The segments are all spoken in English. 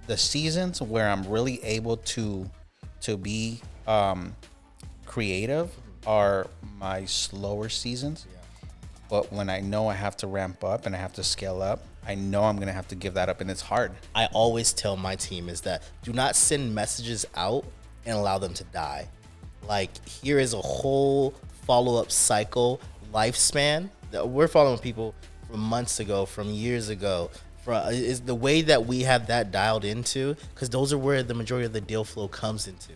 the seasons where I'm really able to be creative are my slower seasons. But when I know I have to ramp up and I have to scale up, I know I'm gonna have to give that up, and it's hard. I always tell my team is that do not send messages out and allow them to die. Like, here is a whole follow-up cycle lifespan that we're following people from months ago, from years ago. Is the way that we have that dialed into, because those are where the majority of the deal flow comes into.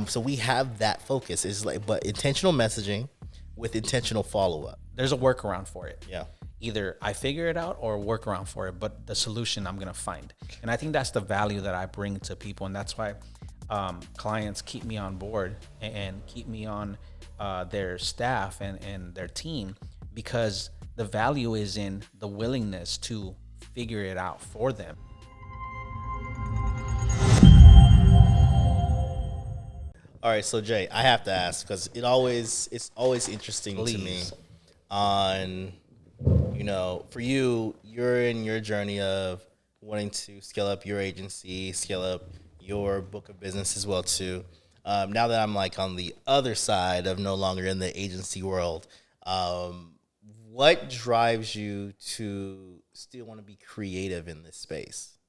So we have that focus. It's like, but intentional messaging with intentional follow-up. There's a workaround for it. Yeah. Either I figure it out or work around for it, but the solution I'm gonna find. And I think that's the value that I bring to people, and that's why clients keep me on board and keep me on their staff and their team, because the value is in the willingness to figure it out for them. All right, so Jay, I have to ask, because it's always interesting to me on, for you, you're in your journey of wanting to scale up your agency, scale up your book of business as well too. Now that I'm like on the other side of no longer in the agency world, what drives you to still want to be creative in this space?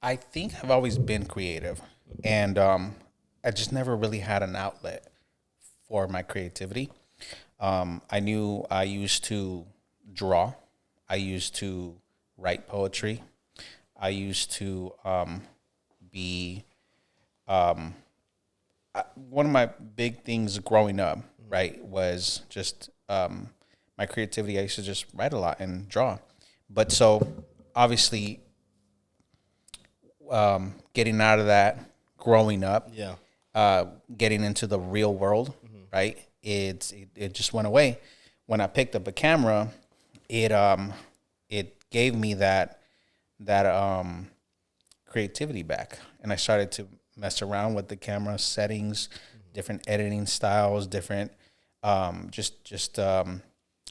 I think I've always been creative, and I just never really had an outlet for my creativity. I knew I used to draw. I used to write poetry. I used to be one of my big things growing up, right, was just my creativity. I used to just write a lot and draw. But so obviously getting out of that, growing up, getting into the real world, right? It just went away. When I picked up a camera, it gave me that creativity back, and I started to mess around with the camera settings, different editing styles, different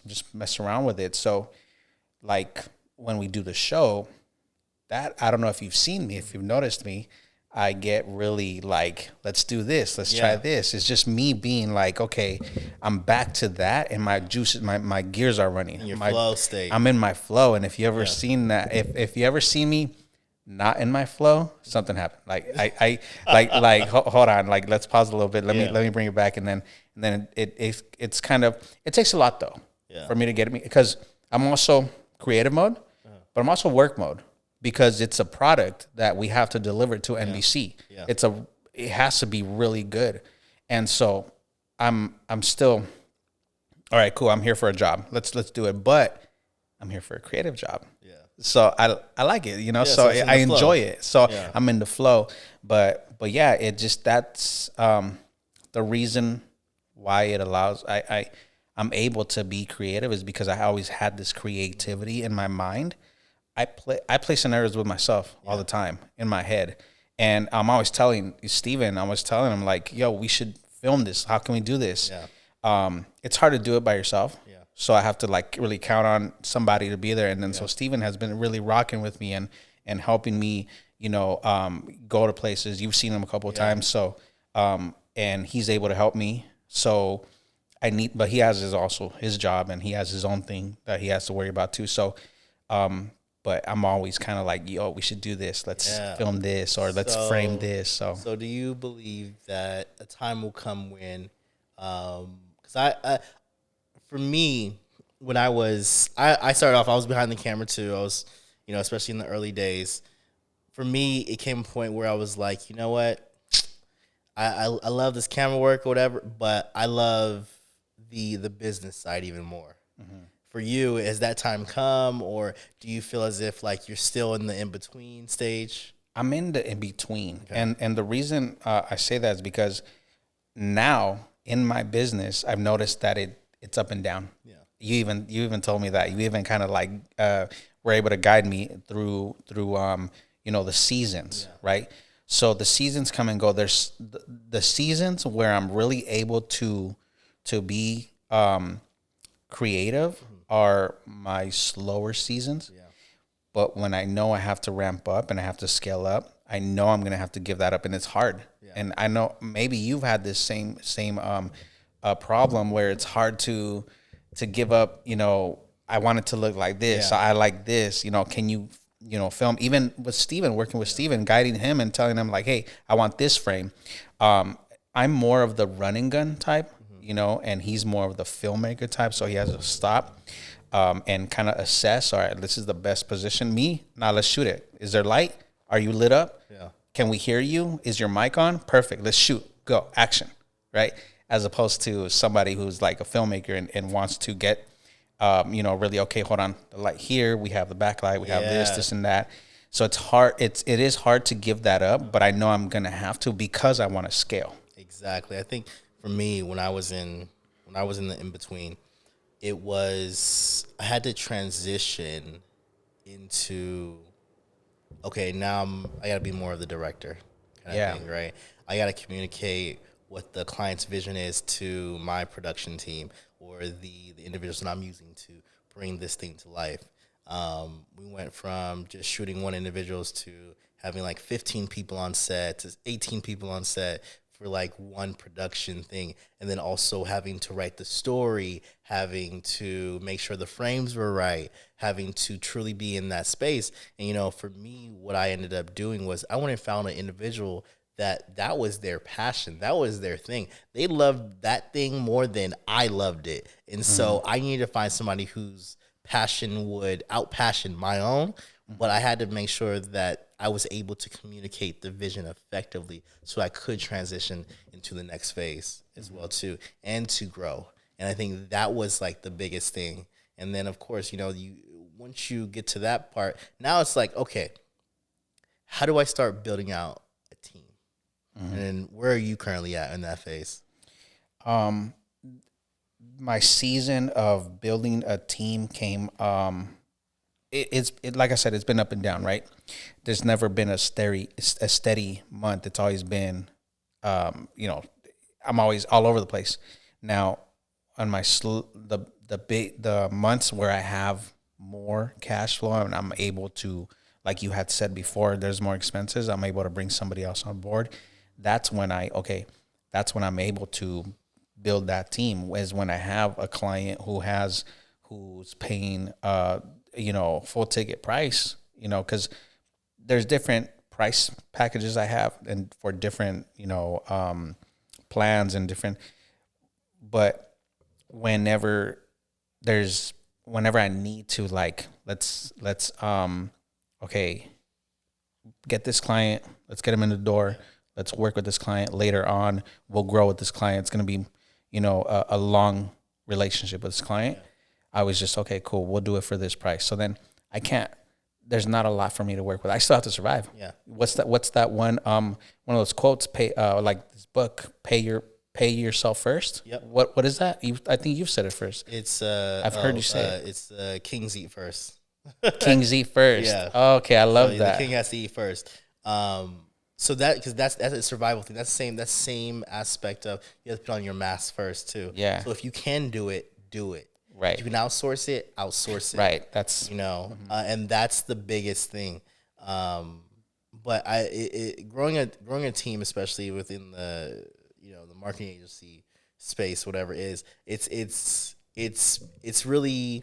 just mess around with it. So, like when we do the show, that I don't know if you've seen me, if you've noticed me, I get really like, let's do this, let's try this. It's just me being like, okay, I'm back to that, and my juices, my gears are running. In your flow state. I'm in my flow, and if you ever seen that, if you ever see me not in my flow, something happened. Like hold on, like let's pause a little bit. Let me bring it back, and then it's kind of, it takes a lot though for me to get me, because I'm also creative mode, but I'm also work mode, because it's a product that we have to deliver to NBC. It has to be really good, and so I'm still, all right, cool. I'm here for a job. Let's do it, but I'm here for a creative job. So I like it, so I enjoy it. So I'm in the flow, but yeah, it just, that's the reason why it allows, I'm able to be creative, is because I always had this creativity in my mind. I play scenarios with myself all the time in my head, and I'm always telling Steven, him like, yo, we should film this. How can we do this? It's hard to do it by yourself. So I have to like really count on somebody to be there. And then so Steven has been really rocking with me and helping me, go to places. You've seen him a couple of times. So, and he's able to help me. So but he has his job, and he has his own thing that he has to worry about too. So, but I'm always kind of like, yo, we should do this. Let's film this, or let's frame this. So do you believe that a time will come when, cause I for me, when I started off, I was behind the camera too. I was, especially in the early days. For me, it came a point where I was like, you know what? I love this camera work or whatever, but I love the business side even more. For you, has that time come, or do you feel as if like you're still in the in-between stage? I'm in the in-between. Okay. And the reason I say that is because now in my business, I've noticed that it's up and down. You even told me that. You even kind of like were able to guide me through the seasons, right? So the seasons come and go. There's the seasons where I'm really able to be creative are my slower seasons. But when I know I have to ramp up and I have to scale up, I know I'm going to have to give that up, and it's hard. Yeah. And I know maybe you've had this same problem where it's hard to give up. I want it to look like this. Yeah. I like this. Can you film? Even with Steven, working with Steven, guiding him and telling him like, hey, I want this frame. I'm more of the run and gun type, and he's more of the filmmaker type. So he has to stop and kind of assess. All right, this is the best position. Now let's shoot it. Is there light? Are you lit up? Yeah. Can we hear you? Is your mic on? Perfect. Let's shoot. Go. Action. Right? As opposed to somebody who's like a filmmaker and wants to get, really, okay, hold on. The light here. We have the backlight. We have this and that. So it's hard. It is hard to give that up, but I know I'm going to have to because I want to scale. Exactly. I think for me, when I was in the in-between, I had to transition into, okay, now I got to be more of the director kind of thing, right? I got to communicate what the client's vision is to my production team or the individuals that I'm using to bring this thing to life. We went from just shooting one individuals to having like 15 people on set to 18 people on set for like one production thing, and then also having to write the story, having to make sure the frames were right, having to truly be in that space. And for me, what I ended up doing was I went and found an individual that was their passion, that was their thing. They loved that thing more than I loved it, and so I needed to find somebody whose passion would outpassion my own. But I had to make sure that I was able to communicate the vision effectively so I could transition into the next phase as well too, and to grow. And I think that was like the biggest thing. And then of course, once you get to that part, now it's like, okay, how do I start building out a team? And then where are you currently at in that phase? My season of building a team came, it's like I said, it's been up and down, right? There's never been a steady month. It's always been, I'm always all over the place. Now, on my the months where I have more cash flow and I'm able to, like you had said before, there's more expenses, I'm able to bring somebody else on board. That's when I'm able to build that team, is when I have a client who's paying full ticket price, because there's different price packages I have and for different plans and different, but whenever I need to, like, let's get this client, let's get him in the door, let's work with this client later on, we'll grow with this client, it's going to be a long relationship with this client. I was just, okay, cool, we'll do it for this price. So then there's not a lot for me to work with. I still have to survive. Yeah. What's that one of those quotes, like this book, pay yourself first? Yep. What is that? I think you've said it first. It's I've heard you say it. It's Kings eat first. Kings eat first. Yeah. Okay, I love that. The king has to eat first. So that's a survival thing. That's the same aspect of you have to put on your mask first too. Yeah. So if you can do it, do it. Right. If you can outsource it, outsource it. Right. That's and that's the biggest thing. But growing a team, especially within the the marketing agency space, whatever it is, it's really.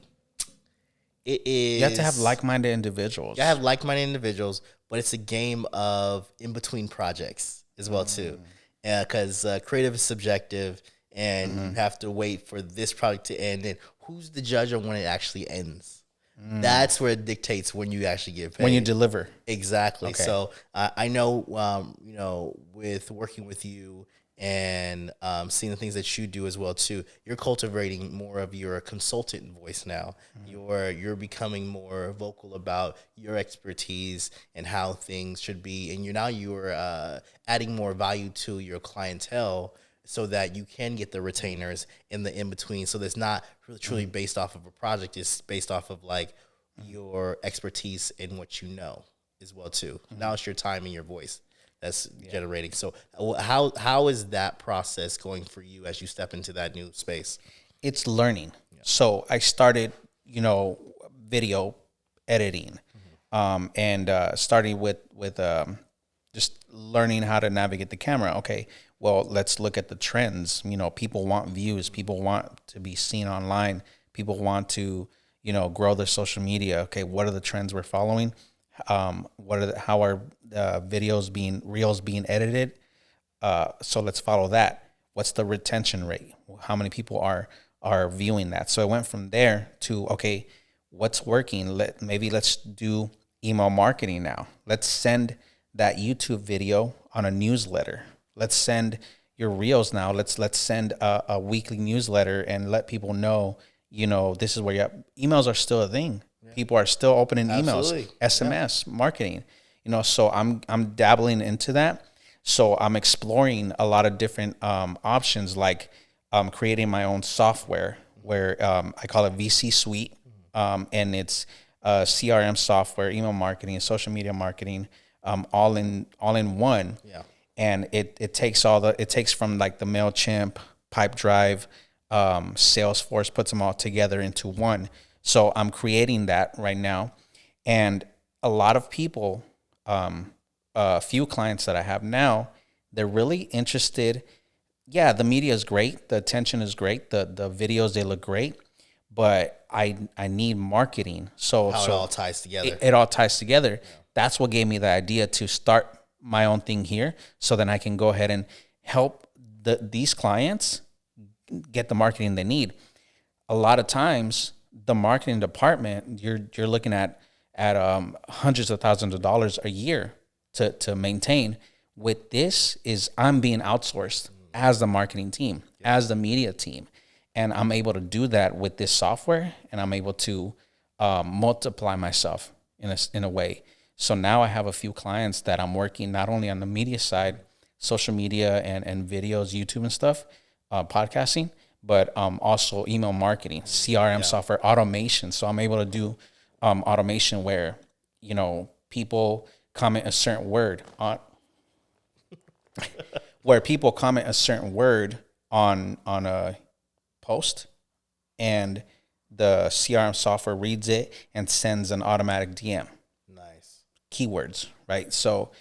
It is. You have to have like-minded individuals. You have like-minded individuals, but it's a game of in-between projects as well too, because creative is subjective, and you have to wait for this project to end. And who's the judge on when it actually ends? That's where it dictates when you actually get paid. When you deliver, exactly. Okay. So I know, with working with you and seeing the things that you do as well too, you're cultivating more of your consultant voice now. You're becoming more vocal about your expertise and how things should be, and you're adding more value to your clientele so that you can get the retainers in the in between. So that's not really truly based off of a project; it's based off of like your expertise in what you know as well too. Now it's your time and your voice that's generating. So how is that process going for you as you step into that new space? It's learning. Yeah. So I started, video editing. and starting with just learning how to navigate the camera. Okay, well, let's look at the trends. You know, people want views. People want to be seen online. People want to, you know, grow their social media. Okay, what are the trends we're following? How are reels being edited? So let's follow that. What's the retention rate? How many people are viewing that? So I went from there to, okay, what's working? Let's do email marketing now. Let's send that YouTube video on a newsletter. Let's send your reels now. Let's send a weekly newsletter and let people know, you know, this is where you're at. Emails are still a thing. Yeah. People are still opening emails, SMS, marketing, you know, so I'm dabbling into that. So I'm exploring a lot of different options, like creating my own software where I call it VC Suite. And it's CRM software, email marketing, social media marketing, all in one. Yeah. And it takes from like the MailChimp, Pipedrive, Salesforce, puts them all together into one. So I'm creating that right now. And a lot of people, a few clients that I have now, they're really interested. Yeah, the media is great. The attention is great. The videos, they look great. But I need marketing. So it all ties together. It all ties together. Yeah. That's what gave me the idea to start my own thing here, so then I can go ahead and help these clients get the marketing they need. A lot of times, the marketing department, you're looking at hundreds of thousands of dollars a year to maintain. With this, I'm being outsourced as the marketing team, as the media team. And I'm able to do that with this software, and I'm able to multiply myself in a way. So now I have a few clients that I'm working not only on the media side, social media and videos, YouTube and stuff, podcasting, but also email marketing, CRM software, automation. So I'm able to do automation where, you know, people comment a certain word on on a post, and the CRM software reads it and sends an automatic DM. Nice. Keywords, right? So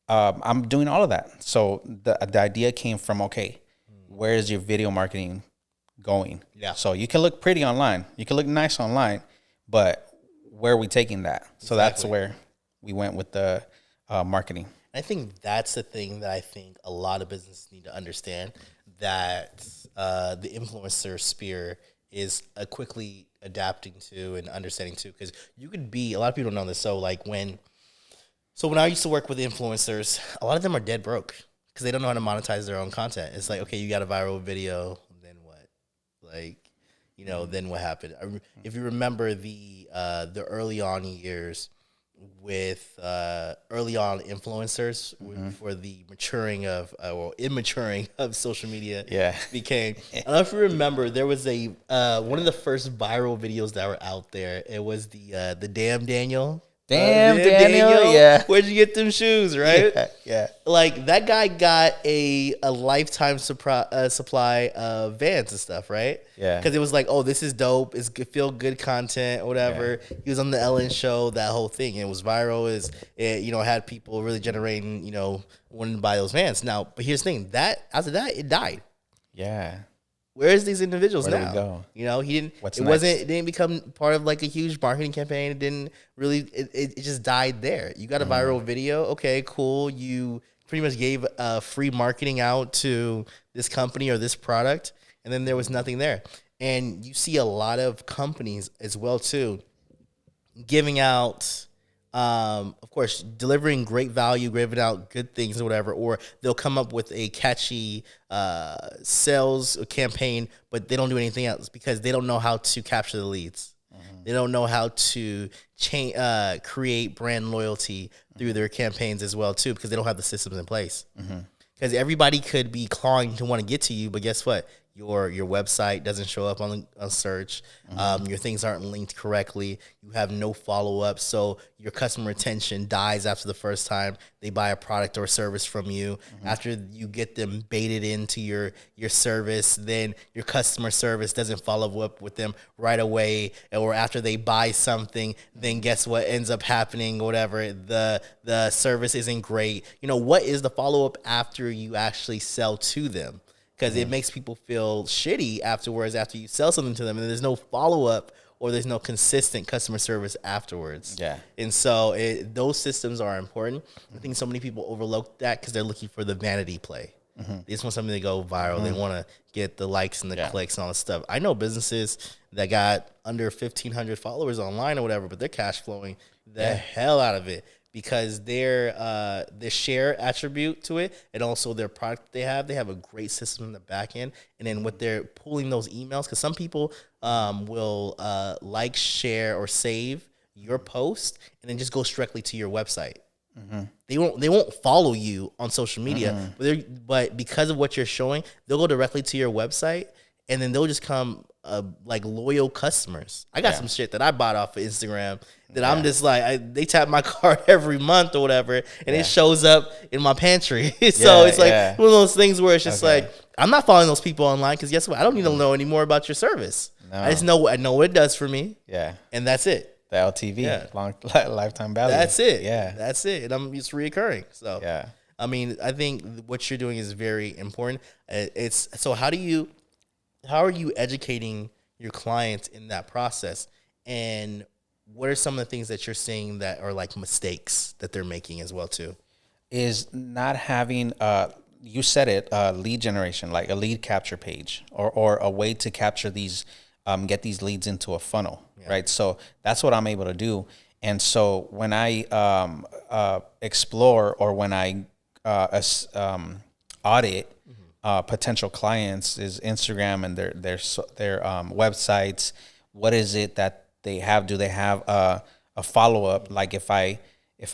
I'm doing all of that. So the idea came from, okay, where is your video marketing going? Yeah. So you can look pretty online. You can look nice online, but where are we taking that? So that's where we went with the marketing. I think that's the thing that I think a lot of businesses need to understand, that the influencer sphere is quickly adapting to and understanding too. Because you could be, a lot of people don't know this. So when I used to work with influencers, a lot of them are dead broke because they don't know how to monetize their own content. It's like, okay, you got a viral video, then what? Like, you know, then what happened? If you remember the early on years with early on influencers for the maturing of immaturing of social media became. I don't know if you remember, there was a one of the first viral videos that were out there. It was the Damn Daniel. Damn Daniel, yeah. Where'd you get them shoes, right? Yeah. Like, that guy got a lifetime supply of Vans and stuff, right? Yeah. Because it was like, oh, this is dope. It's feel good content or whatever. Yeah. He was on the Ellen show, that whole thing. It was viral. It had people really generating, wanting to buy those Vans. Now, but here's the thing. After that, it died. Yeah. Where's these individuals now? Where did we go? He didn't. What's it next? wasn't. It didn't become part of like a huge marketing campaign. It didn't really. It just died there. You got a viral video. Okay, cool. You pretty much gave free marketing out to this company or this product, and then there was nothing there. And you see a lot of companies as well too, giving out. Of course, delivering great value, giving out good things or whatever, or they'll come up with a catchy sales campaign, but they don't do anything else because they don't know how to capture the leads. They don't know how to create brand loyalty through their campaigns as well too, because they don't have the systems in place. Because everybody could be clawing to want to get to you, but guess what? your website doesn't show up on search. Your things aren't linked correctly. You have no follow up, so your customer retention dies after the first time they buy a product or service from you. After you get them baited into your service, then your customer service doesn't follow up with them right away, or after they buy something, then guess what ends up happening? Whatever, the service isn't great. What is the follow up after you actually sell to them? Because it makes people feel shitty afterwards after you sell something to them, and there's no follow-up or there's no consistent customer service afterwards. Yeah. And so those systems are important. I think so many people overlook that because they're looking for the vanity play. They just want something to go viral. They want to get the likes and the clicks and all this stuff. I know businesses that got under 1,500 followers online or whatever, but they're cash flowing the hell out of it. Because their share attribute to it and also their product they have a great system in the back end. And then what they're pulling those emails, because some people will like, share, or save your post and then just go directly to your website. They won't follow you on social media, but because of what you're showing, they'll go directly to your website and then they'll just come like loyal customers. I got some shit that I bought off of Instagram that I'm just like, they tap my card every month or whatever, and it shows up in my pantry. So it's like one of those things where it's just like, I'm not following those people online because guess what? I don't need to know any more about your service. No. I know what it does for me. Yeah. And that's it. The LTV, long lifetime value. That's it. Yeah. That's it. And it's reoccurring. So, I mean, I think what you're doing is very important. So how are you educating your clients in that process? And what are some of the things that you're seeing that are like mistakes that they're making as well too? Is not having, you said it, lead generation, like a lead capture page or a way to capture these, get these leads into a funnel, right? So that's what I'm able to do. And so when I explore or when I audit potential clients is Instagram and their websites, what is it that they have? Do they have a follow-up? Like if I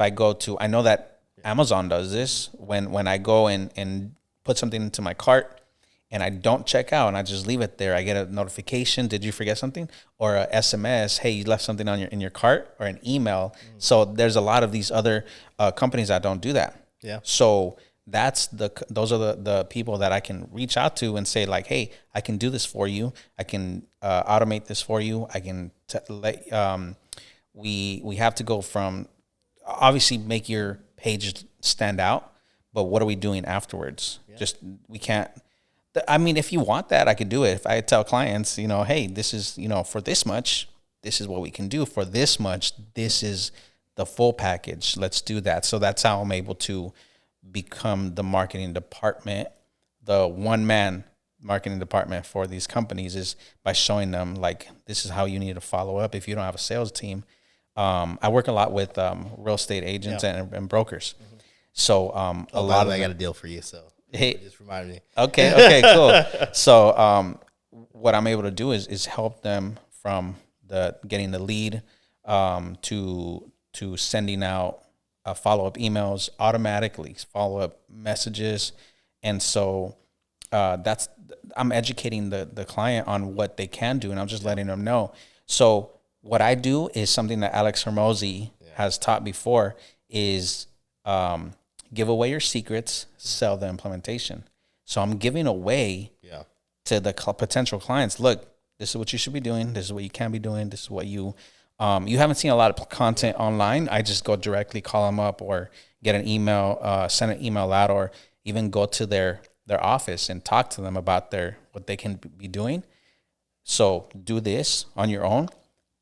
go to, I know that Amazon does this when I go and put something into my cart and I don't check out and I just leave it there, I get a notification, did you forget something? Or a SMS, hey, you left something in your cart, or an email. So there's a lot of these other companies that don't do that. Yeah. So those are the people that I can reach out to and say like, hey, I can do this for you. I can automate this for you. I can we have to go from, obviously make your page stand out, but what are we doing afterwards? Just, we can't, I mean, if you want that, I could do it. If I tell clients, hey, this is, for this much, this is what we can do. For this much, this is the full package. Let's do that. So that's how I'm able to become the marketing department, the one-man marketing department for these companies, is by showing them like, this is how you need to follow up if you don't have a sales team. I work a lot with real estate agents and brokers. So a lot of I got a deal for you. So just remind me. Okay, cool. So what I'm able to do is help them from getting the lead to sending out follow-up emails automatically, follow-up messages. And so I'm educating the client on what they can do, and I'm just letting them know. So what I do is something that Alex Hormozy has taught before is give away your secrets, sell the implementation. So I'm giving away to the potential clients, look, this is what you should be doing. This is what you can be doing. This is what you haven't seen a lot of content online. I just go directly, call them up, or get an email, send an email out, or even go to their office and talk to them about what they can be doing. So do this on your own,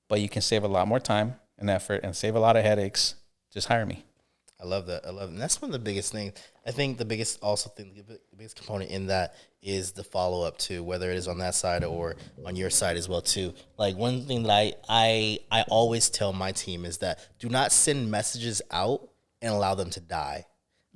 but you can save a lot more time and effort and save a lot of headaches. Just hire me. I love that. And that's one of the biggest things. I think the biggest component in that is the follow-up too, whether it is on that side or on your side as well too. Like one thing that I always tell my team is that do not send messages out and allow them to die.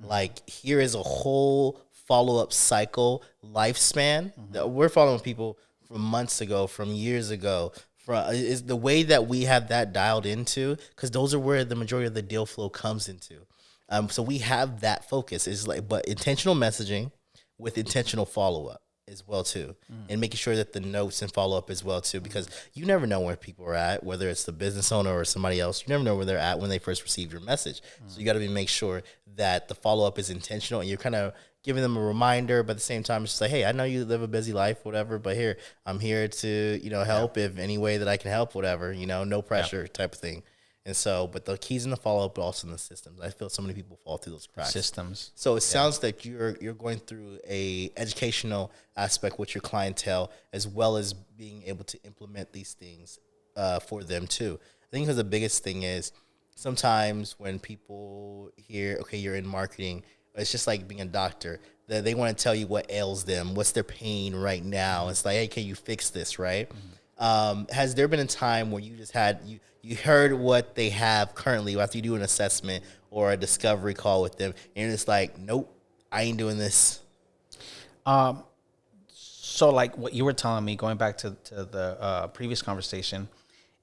Like, here is a whole follow-up cycle lifespan that we're following people from months ago, from years ago. Is the way that we have that dialed into, because those are where the majority of the deal flow comes into. So we have that focus. It's like, but intentional messaging with intentional follow-up. as well too, and making sure that the notes and follow up as well too, because you never know where people are at, whether it's the business owner or somebody else. You never know where they're at when they first received your message. So you got to make sure that the follow up is intentional, and you're kind of giving them a reminder, but at the same time, it's just like, hey, I know you live a busy life, whatever, but here, I'm here to, help if any way that I can help, whatever, no pressure type of thing. And so, but the keys in the follow up, but also in the systems. I feel so many people fall through those cracks. Systems. So it sounds like you're going through a educational aspect with your clientele, as well as being able to implement these things for them too. I think because the biggest thing is sometimes when people hear, okay, you're in marketing, it's just like being a doctor. They want to tell you what ails them, what's their pain right now. It's like, hey, can you fix this, right? Has there been a time where you just had you heard what they have currently after you do an assessment or a discovery call with them, and you're just like, nope, I ain't doing this? So like what you were telling me, going back to the previous conversation,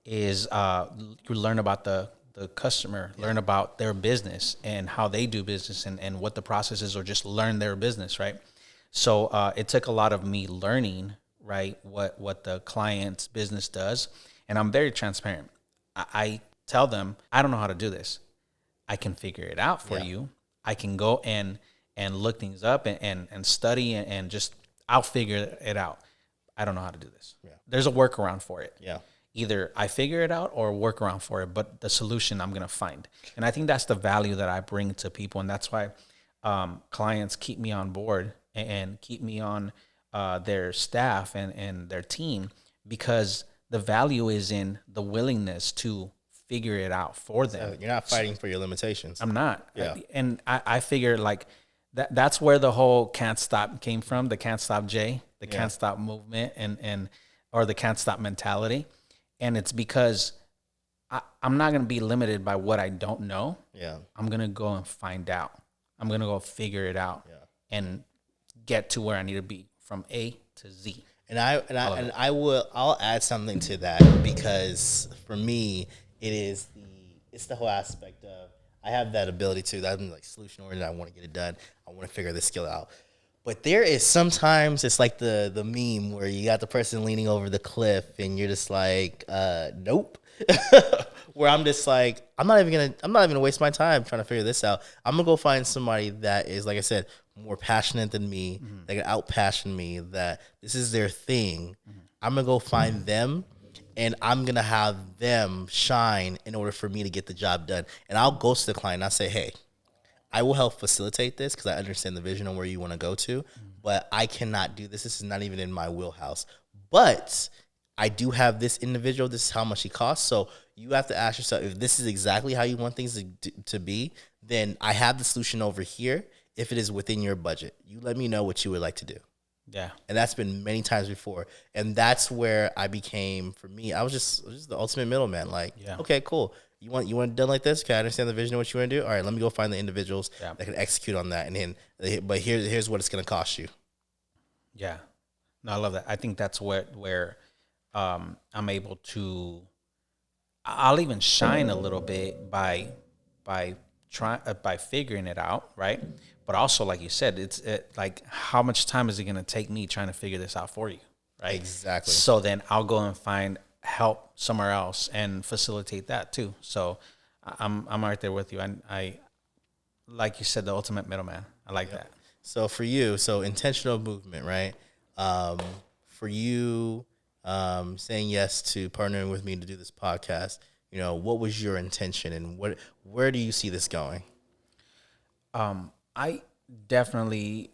is you learn about the customer, learn about their business and how they do business and what the process is, or just learn their business, right? So it took a lot of me learning, right, what the client's business does. And I'm very transparent. I tell them, I don't know how to do this. I can figure it out for you. I can go and look things up and study and just, I'll figure it out. I don't know how to do this. Yeah. There's a workaround for it. Yeah. Either I figure it out or work around for it, but the solution I'm going to find. And I think that's the value that I bring to people. And that's why clients keep me on board and keep me on their staff and their team, because the value is in the willingness to figure it out for them. So you're not fighting for your limitations. I'm not. Yeah. I figure like that's where the whole can't stop came from, the can't stop Jay, the can't stop movement and or the can't stop mentality. And it's because I'm not going to be limited by what I don't know. Yeah. I'm going to go and find out. I'm going to go figure it out and get to where I need to be from A to Z. And I'll add something to that, because for me, it's the whole aspect of, I have that ability to, I'm like solution oriented. I want to get it done. I want to figure this skill out. But there is sometimes it's like the meme where you got the person leaning over the cliff and you're just like, nope. Where I'm just like, I'm not even gonna waste my time trying to figure this out. I'm gonna go find somebody that is, like I said, more passionate than me, that can out-passion me, that this is their thing. I'm gonna go find them, and I'm gonna have them shine in order for me to get the job done. And I'll go to the client and I'll say, hey, I will help facilitate this because I understand the vision on where you want to go to, but I cannot do this. This is not even in my wheelhouse. But I do have this individual. This is how much he costs. So you have to ask yourself, if this is exactly how you want things to be, then I have the solution over here. If it is within your budget, you let me know what you would like to do. Yeah. And that's been many times before. And that's where I became, for me, I was just the ultimate middleman. Like, okay, cool. You want it done like this? Okay, I understand the vision of what you want to do. All right, let me go find the individuals that can execute on that. And then, but here's what it's going to cost you. Yeah. No, I love that. I think that's where I'm able to, I'll even shine a little bit by figuring it out, right? But also, like you said, it's like, how much time is it going to take me trying to figure this out for you, right? Exactly. So then I'll go and find help somewhere else and facilitate that too. So I'm right there with you. I like you said, the ultimate middleman. I like that. So for you, intentional movement, right? For you, saying yes to partnering with me to do this podcast, what was your intention, and where do you see this going? I definitely,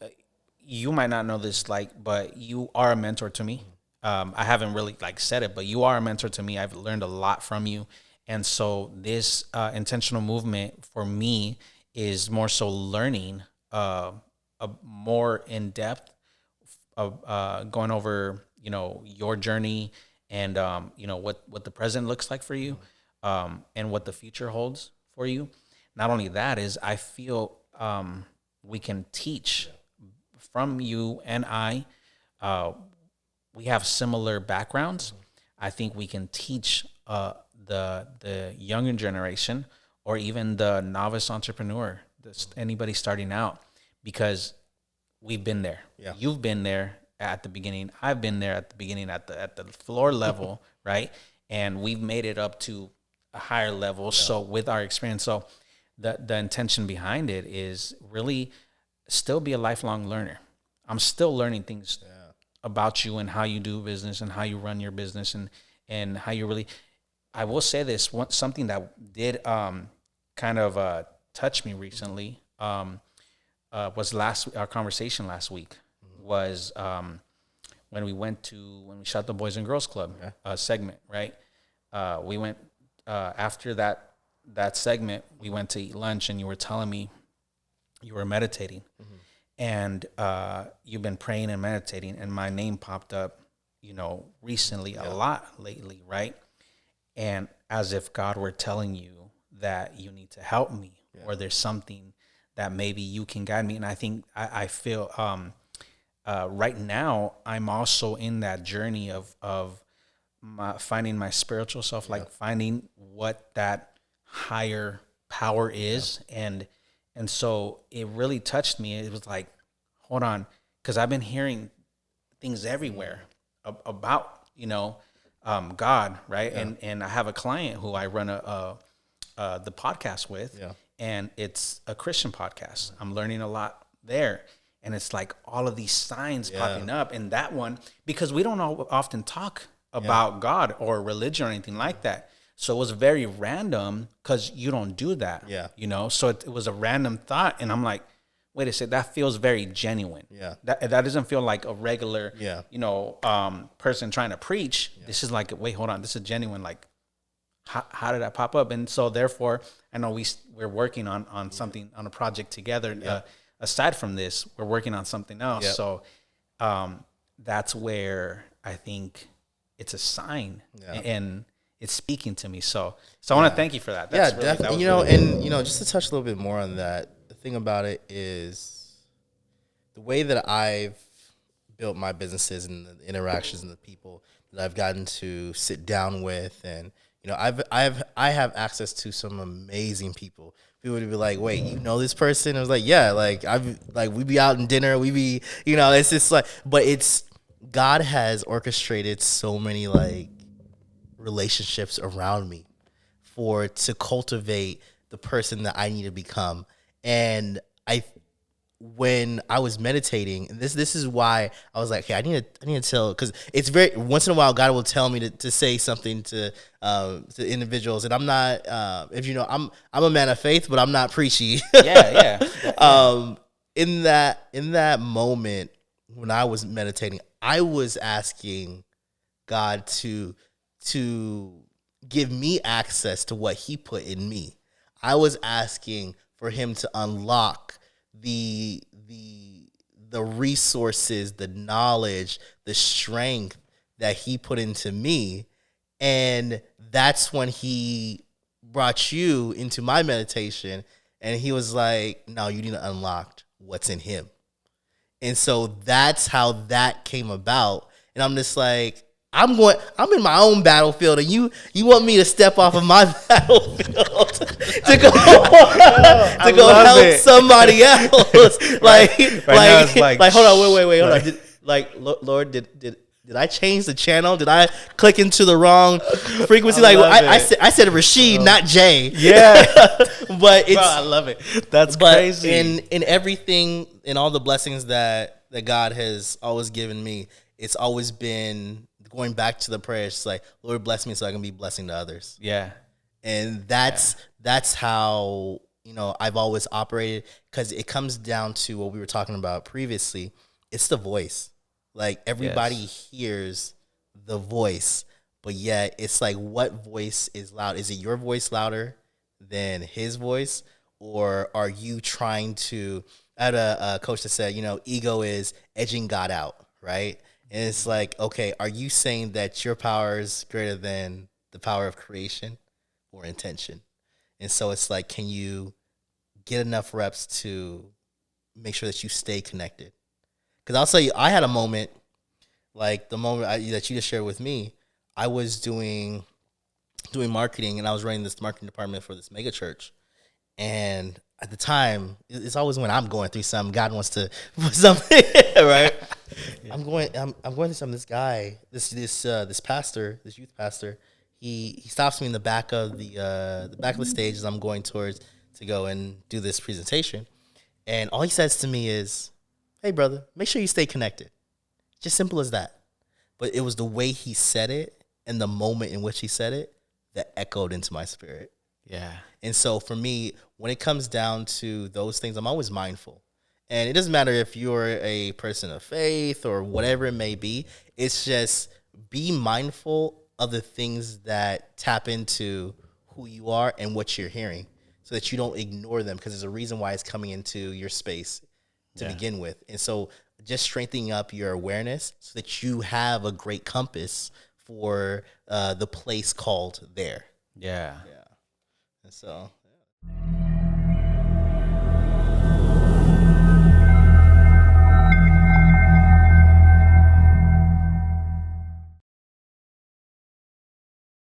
you might not know this, but you are a mentor to me. I haven't really said it, but you are a mentor to me. I've learned a lot from you. And so this intentional movement for me is more so learning a more in depth of going over, your journey and, what the present looks like for you, and what the future holds for you. Not only that is, I feel we can teach from you and I. We have similar backgrounds. I think we can teach the younger generation, or even the novice entrepreneur, anybody starting out, because we've been there. Yeah. You've been there at the beginning. I've been there at the beginning at the floor level, right? And we've made it up to a higher level. So with our experience, so the intention behind it is really still be a lifelong learner. I'm still learning things about you and how you do business and how you run your business and how you really. I will say this, something that did kind of touch me recently was our conversation last week was when we shot the Boys and Girls Club segment, right? We went after that segment, we went to eat lunch, and you were telling me you were meditating, and you've been praying and meditating, and my name popped up, recently a lot lately, right? And as if God were telling you that you need to help me, or there's something that maybe you can guide me. And I think I feel right now I'm also in that journey of finding my spiritual self, like finding what that higher power is, and so it really touched me. It was like, hold on, because I've been hearing things everywhere about God, right? And I have a client who I run the podcast with, and it's a Christian podcast. I'm learning a lot there, and it's like all of these signs popping up in that one, because we don't often talk about God or religion or anything like that. So it was very random because you don't do that, So it was a random thought, and I'm like, wait a second, that feels very genuine. That doesn't feel like a regular, person trying to preach. This is like, wait, hold on, this is genuine. Like, how did that pop up? And so therefore, I know we're working on something, on a project together. Aside from this, we're working on something else. So that's where I think it's a sign, and it's speaking to me. So I want to thank you for that. That's really, definitely. That just to touch a little bit more on that, the thing about it is the way that I've built my businesses and the interactions and the people that I've gotten to sit down with, and I have access to some amazing people. People would be like, "Wait, you know this person?" I was like, "Yeah, we be out in dinner, we be, it's just like," but it's God has orchestrated so many relationships around me to cultivate the person that I need to become. And when I was meditating, and this is why I was like, okay, I need to tell, because it's very, once in a while God will tell me to say something to individuals, and I'm not I'm a man of faith, but I'm not preachy. In that moment when I was meditating, I was asking God to give me access to what he put in me. I was asking for him to unlock the resources, the knowledge, the strength that he put into me. And that's when he brought you into my meditation, and he was like, no, you need to unlock what's in him. And so that's how that came about. And I'm just like, I'm in my own battlefield, and you want me to step off of my battlefield to go help somebody else. Hold on, wait, hold on. Lord, did I change the channel? Did I click into the wrong frequency? I said Rasheed, not Jay. Yeah. But it's, bro, I love it. That's crazy. In everything, in all the blessings that God has always given me, it's always been going back to the prayer. It's like, Lord, bless me so I can be a blessing to others. Yeah. And that's how, I've always operated, because it comes down to what we were talking about previously. It's the voice. Like, everybody hears the voice, but yet it's like, what voice is loud? Is it your voice louder than his voice? Or are you trying to, I had a coach that said, ego is edging God out, right? And it's like, okay, are you saying that your power is greater than the power of creation or intention? And so it's like, can you get enough reps to make sure that you stay connected? Because I'll tell you, I had a moment, like the moment that you just shared with me. I was doing marketing, and I was running this marketing department for this mega church. And at the time, it's always when I'm going through something, God wants to put something, right? Yeah. I'm going through something. This guy, this pastor, this youth pastor, he stops me in the back of the stage as I'm going towards to go and do this presentation, and all he says to me is, "Hey, brother, make sure you stay connected." Just simple as that. But it was the way he said it and the moment in which he said it that echoed into my spirit. Yeah. And so for me, when it comes down to those things, I'm always mindful. And it doesn't matter if you're a person of faith or whatever it may be. It's just be mindful of the things that tap into who you are and what you're hearing so that you don't ignore them, because there's a reason why it's coming into your space to begin with. And so just strengthening up your awareness so that you have a great compass for the place called there. Yeah. Yeah. And so, yeah.